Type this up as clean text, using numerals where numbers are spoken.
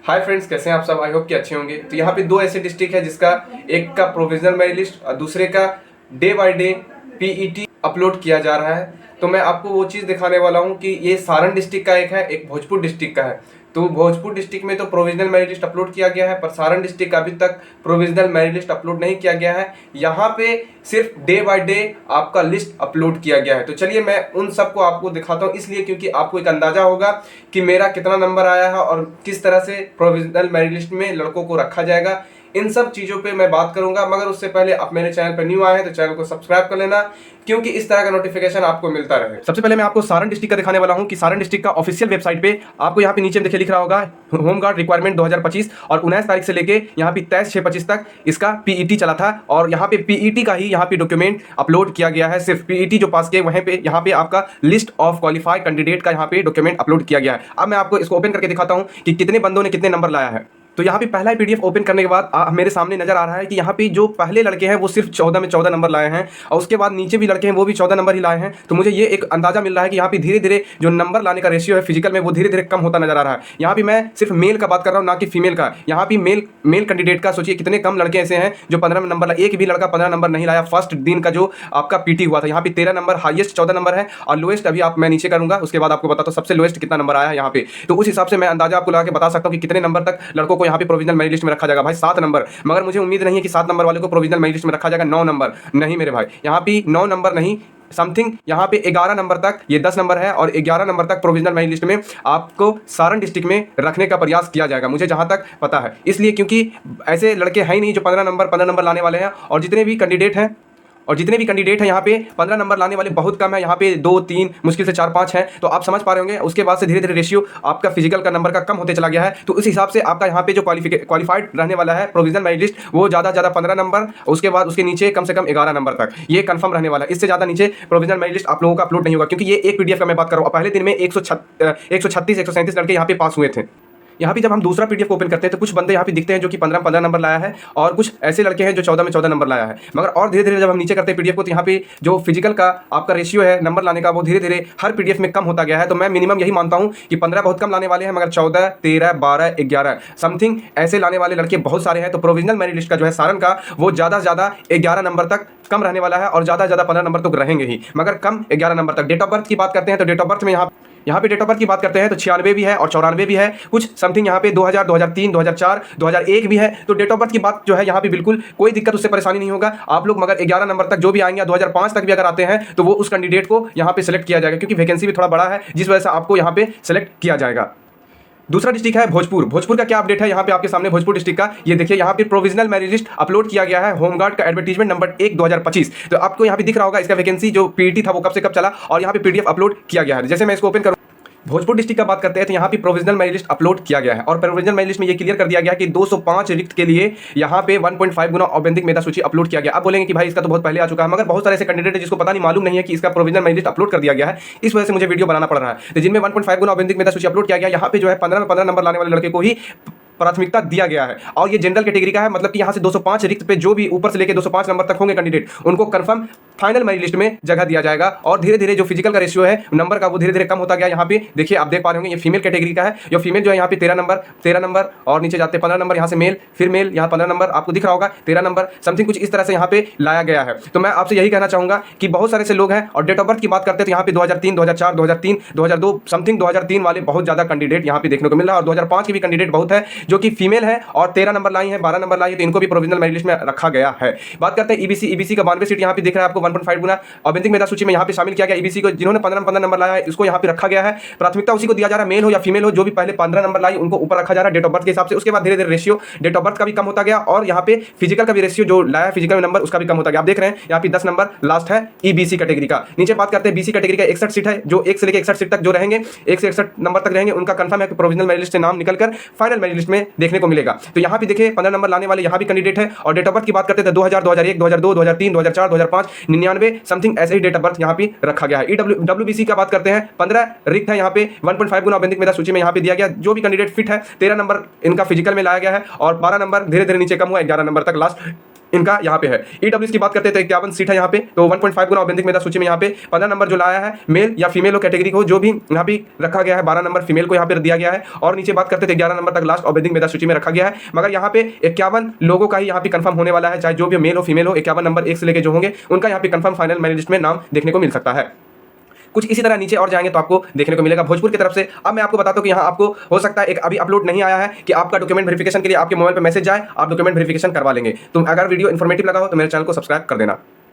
Hi friends, कैसे हैं आप सब। आई होप कि अच्छे होंगे। तो यहाँ पे दो ऐसे डिस्ट्रिक्ट है जिसका एक का प्रोविजनल मेरिट लिस्ट और दूसरे का day by day PET upload किया जा रहा है। तो मैं आपको वो चीज़ दिखाने वाला हूँ कि ये सारण डिस्ट्रिक्ट का एक है, एक भोजपुर डिस्ट्रिक्ट का है। तो भोजपुर डिस्ट्रिक्ट में तो प्रोविजनल मेरिट लिस्ट अपलोड किया गया है, पर सारण डिस्ट्रिक्ट का अभी तक प्रोविजनल मेरिट लिस्ट अपलोड नहीं किया गया है। यहाँ पे सिर्फ डे बाय डे आपका लिस्ट अपलोड किया गया है। तो चलिए मैं उन सबको आपको दिखाता हूँ, इसलिए क्योंकि आपको एक अंदाजा होगा कि मेरा कितना नंबर आया है और किस तरह से प्रोविजनल मेरिट लिस्ट में लड़कों को रखा जाएगा। इन सब चीज़ों पे मैं बात करूंगा, मगर उससे पहले आप मेरे चैनल पर न्यू आए हैं तो चैनल को सब्सक्राइब कर लेना, क्योंकि इस तरह का नोटिफिकेशन आपको मिलता रहे। सबसे पहले मैं आपको सारण डिस्ट्रिक्ट का दिखाने वाला हूं कि सारण डिस्ट्रिक्ट का ऑफिशियल वेबसाइट पे आपको यहाँ पे नीचे देखिए लिख रहा होगा होमगार्ड रिक्वायरमेंट 2025 और 19 तारीख से लेके यहाँ पे 23/6/25 तक इसका पीईटी चला था। और यहाँ पे पीईटी का ही यहाँ पे डॉक्यूमेंट अपलोड किया गया है। सिर्फ पीईटी जो पास किए वहीं पे यहाँ पे आपका लिस्ट ऑफ क्वालिफाइड कैंडिडेट का यहाँ पे डॉक्यूमेंट अपलोड किया गया है। अब मैं आपको इसको ओपन करके दिखाता हूँ कि कितने बंदों ने कितने नंबर लाया है। तो यहाँ पे पहला ही पीडीएफ ओपन करने के बाद मेरे सामने नजर आ रहा है कि यहाँ पे जो पहले लड़के हैं वो सिर्फ 14 में 14 नंबर लाए हैं और उसके बाद नीचे भी लड़के हैं वो भी 14 नंबर ही लाए हैं। तो मुझे ये एक अंदाजा मिल रहा है कि यहाँ पे धीरे धीरे जो नंबर लाने का रेशियो है फिजिकल में वो धीरे धीरे कम होता नजर आ रहा है। यहाँ पे मैं सिर्फ मेल का बात कर रहा हूँ, ना कि फीमेल का। यहाँ पे मेल कैंडिडेट का सोचिए कितने कम लड़के ऐसे हैं जो 15 नंबर लाए। एक भी लड़का 15 नंबर नहीं लाया फर्स्ट दिन का जो आपका पीटी हुआ था। यहाँ पे 13 नंबर, हाईएस्ट 14 नंबर है और लोएस्ट अभी मैं नीचे करूंगा, उसके बाद आपको बताता हूँ सबसे लोएस्ट कितना नंबर आया है यहाँ पे। तो उस हिसाब से मैं अंदाजा आपको लगा के बता सकता हूँ कि कितने नंबर तक लड़कों को यहाँ पे प्रोविजनल मेरिट लिस्ट में रखा जाएगा। भाई 7 नंबर, मगर मुझे उम्मीद नहीं है कि 7 नंबर वाले को प्रोविजनल मेरिट लिस्ट में रखा जाएगा। 9 नंबर नहीं मेरे भाई, यहाँ पे 9 नंबर नहीं, समथिंग यहाँ पे 11 नंबर तक, ये 10 नंबर है और 11 नंबर तक प्रोविजनल मेरिट लिस्ट में आपको सारण डिस्ट्रिक्ट में रखने का प्रयास किया जाएगा, मुझे जहां तक पता है। इसलिए क्योंकि ऐसे लड़के हैं ही नहीं जो 15 नंबर लाने वाले हैं और जितने भी कैंडिडेट हैं यहाँ पे 15 नंबर लाने वाले बहुत कम है। यहाँ पे 2 3 मुश्किल से 4 5 हैं। तो आप समझ पा रहे होंगे उसके बाद से धीरे धीरे रेशियो आपका फिजिकल का नंबर का कम होते चला गया है। तो उस हिसाब से आपका यहाँ पे जो क्वालिफाइड रहने वाला है प्रोविजनल मेरिट लिस्ट वो ज़्यादा 15 नंबर, उसके बाद उसके नीचे कम से कम 11 नंबर तक ये कंफर्म रहने वाला है। इससे ज़्यादा नीचे प्रोविजनल मेरिट लिस्ट आप लोगों का अपलोड नहीं होगा, क्योंकि ये एक पीडीएफ का मैं बात कर रहा हूँ। पहले दिन में 136 लड़के यहाँ पे पास हुए थे। यहाँ पे जब हम दूसरा पीडीएफ ओपन करते हैं तो कुछ बंदे यहाँ पे दिखते हैं जो कि 15 नंबर लाया है और कुछ ऐसे लड़के हैं जो 14 में 14 नंबर लाया है। मगर और धीरे धीरे जब हम नीचे करते हैं पीडीएफ को तो यहाँ पे जो फिजिकल का आपका रेशियो है नंबर लाने का वो धीरे धीरे हर पीडीएफ में कम होता गया है। तो मैं मिनिमम यही मानता हूँ कि 15 बहुत कम लाने वाले हैं, मगर 14 13 12 11 समथिंग ऐसे लाने वाले लड़के बहुत सारे हैं। तो प्रोविजनल मेरिट लिस्ट का जो है सारण का वो ज़्यादा 11 नंबर तक कम रहने वाला है और ज़्यादा 15 नंबर तक रहेंगे ही, मगर कम 11 नंबर तक। डेट ऑफ बर्थ की बात करते हैं तो डेट ऑफ बर्थ में यहाँ पे डेट ऑफ बर्थ की बात करते हैं तो 96 भी है और 94 भी है, कुछ समथिंग यहाँ पे 2000 2003 2004 2001 भी है। तो डेट ऑफ बर्थ की बात जो है यहाँ पे बिल्कुल कोई दिक्कत, उससे परेशानी नहीं होगा आप लोग। मगर 11 नंबर तक जो भी आएंगे, 2005 तक भी अगर आते हैं तो वो उस कैंडिडेट को यहाँ पे सेलेक्ट किया जाएगा, क्योंकि वैकेंसी भी थोड़ा बड़ा है जिस वजह से आपको यहाँ पे सेलेक्ट किया जाएगा। दूसरा डिस्ट्रिक्ट है भोजपुर। भोजपुर का क्या अपडेट है यहाँ पे आपके सामने भोजपुर डिस्ट्रिक्ट का ये देखिए। यहाँ पे प्रोविजनल मेरिट लिस्ट अपलोड किया गया है, होमगार्ड का एडवर्टीजमेंट नंबर 1 2025। तो आपको यहाँ पे दिख रहा होगा इसका वैकेंसी जो पीईटी था वो कब से कब चला और यहाँ पे पीडीएफ अपलोड किया गया है। जैसे मैं इसको ओपन करूँ, भोजपुर डिस्ट्रिक्ट का बात करते हैं तो यहाँ पे प्रोविजनल मेरिट लिस्ट अपलोड किया गया है और प्रोविजनल मेरिट लिस्ट में ये क्लियर कर दिया गया है कि 205 रिक्त के लिए यहाँ पे 1.5 गुना औपबंधिक मेधा सूची अपलोड किया गया। आप बोलेंगे कि भाई इसका तो बहुत पहले आ चुका है, मगर बहुत सारे ऐसे कैंडिडेट है जिसको पता नहीं, मालूम नहीं है कि इसका प्रोविजनल मेरिट लिस्ट अपलोड कर दिया गया है। इस वजह से मुझे वीडियो बनाना पड़ रहा है। तो जिनमें 1.5 गुना औपबंधिक मेधा सूची अपलोड किया गया, यहाँ पे जो है 15 में 15 नंबर लाने वाले लड़के को ही प्राथमिकता दिया गया है और ये जनरल कैटेगरी का है। मतलब कि यहाँ से 205 रिक्त पे जो भी ऊपर से लेके 205 नंबर तक होंगे कैंडिडेट, उनको कंफर्म फाइनल मेरिट लिस्ट में जगह दिया जाएगा। और धीरे धीरे जो फिजिकल का रेशियो है नंबर का वो धीरे धीरे कम होता गया। यहाँ पे देखिए आप देख पा रहे होंगे ये फीमेल कैटेगरी का है। जो फीमेल जो है यहाँ पे 13 नंबर और नीचे जाते 15 नंबर, यहाँ से मेल, फिर मेल, यहाँ 15 नंबर, आपको दिख रहा होगा 13 नंबर समथिंग कुछ इस तरह से यहाँ पे लाया गया है। तो मैं आपसे यही कहना चाहूंगा कि बहुत सारे से लोग हैं। और डेट ऑफ बर्थ की बात करते हैं तो यहाँ पे 2003 2004 2003 2002 समथिंग 2003 वाले बहुत ज्यादा कैंडिडेट यहाँ पे देखने को मिल रहा है और 2005 के भी कैंडिडेट बहुत है जो कि फीमेल है और 13 नंबर लाई है, 12 नंबर लाई है, तो इनको भी प्रोविजनल मेरिट लिस्ट में रखा गया है। बात करते हैं ईबीसी का 92 सीट यहाँ पे दिख रहा है आपको 1.5 गुना औपबंधिक मेधा सूची में यहाँ पे शामिल किया गया। ईबीसी को जिन्होंने 15 नंबर लाया है इसको यहाँ पे रखा गया है। प्राथमिकता उसी को दिया जा रहा है, मेल हो या फीमेल हो, जो भी पहले 15 नंबर लाई उनको ऊपर रखा जा रहा है डेट ऑफ बर्थ के हिसाब से। उसके बाद धीरे धीरे रेशियो डेट ऑफ बर्थ का भी कम होता गया और यहाँ पे फिजिकल का भी रेशियो जो लाया फिजिकल नंबर उसका भी कम होता गया। आप देख रहे हैं यहाँ पे 10 नंबर लास्ट है ईबीसी कैटेगरी का। नीचे बात करते हैं बीसी कैटेगरी का 61 सीट है, जो 1 से लेकर 61 सीट तक जो रहेंगे 1 से 61 नंबर तक रहेंगे उनका कंफर्म है कि प्रोविजनल मेरिट लिस्ट से नाम निकलकर फाइनल मेरिट लिस्ट में देखने को मिलेगा। तो यहाँ पे देखिए 15 नंबर लाने वाले यहाँ भी कैंडिडेट है। और डेट ऑफ बर्थ की बात करते हैं 2000 2001 2002 2003 2004 2005 99 समथिंग ऐसे ही डेट ऑफ बर्थ यहाँ पे रखा गया है। डब्ल्यूबीसी का बात करते हैं 15 रिक्त है यहाँ पे 1.5 गुना औपबंधिक मेधा सूची में यहाँ पे दिया गया। जो भी कैंडिडेट फिट है 13 नंबर इनका फिजिकल में लाया गया है और 12 नंबर धीरे धीरे नीचे कम हुआ 11 नंबर तक लास्ट इनका यहाँ पे है। ईडब्ल्यूएस की बात करते हैं तो 51 सीट है यहाँ पे, तो 1.5 गुना औपबंधिक मेधा सूची में यहाँ पे 15 नंबर जो लाया है मेल या फीमेल कैटेगरी को, जो भी यहाँ पे रखा गया है 12 नंबर फीमेल को यहाँ पे दिया गया है। और नीचे बात करते थे 11 नंबर तक लास्ट औपबंधिक मेधा सूची में रखा गया है, मगर यहाँ पे 51 लोगों का ही यहाँ पे कंफर्म होने वाला है, चाहे जो भी मेल हो फीमेल हो। 51 नंबर 1 से लेके जो होंगे उनका यहाँ पे कंफर्म फाइनल मेरिट लिस्ट में नाम देखने को मिल सकता है। कुछ इसी तरह नीचे और जाएंगे तो आपको देखने को मिलेगा भोजपुर की तरफ से। अब मैं आपको बताता हूं कि यहाँ आपको हो सकता है एक अभी अपलोड नहीं आया है कि आपका डॉक्यूमेंट वेरिफिकेशन के लिए आपके मोबाइल पे मैसेज जाए, आप डॉक्यूमेंट वेरिफिकेशन करवा लेंगे। तो अगर वीडियो इन्फॉर्मेटिव लगा हो तो मेरे चैनल को सब्सक्राइब कर देना।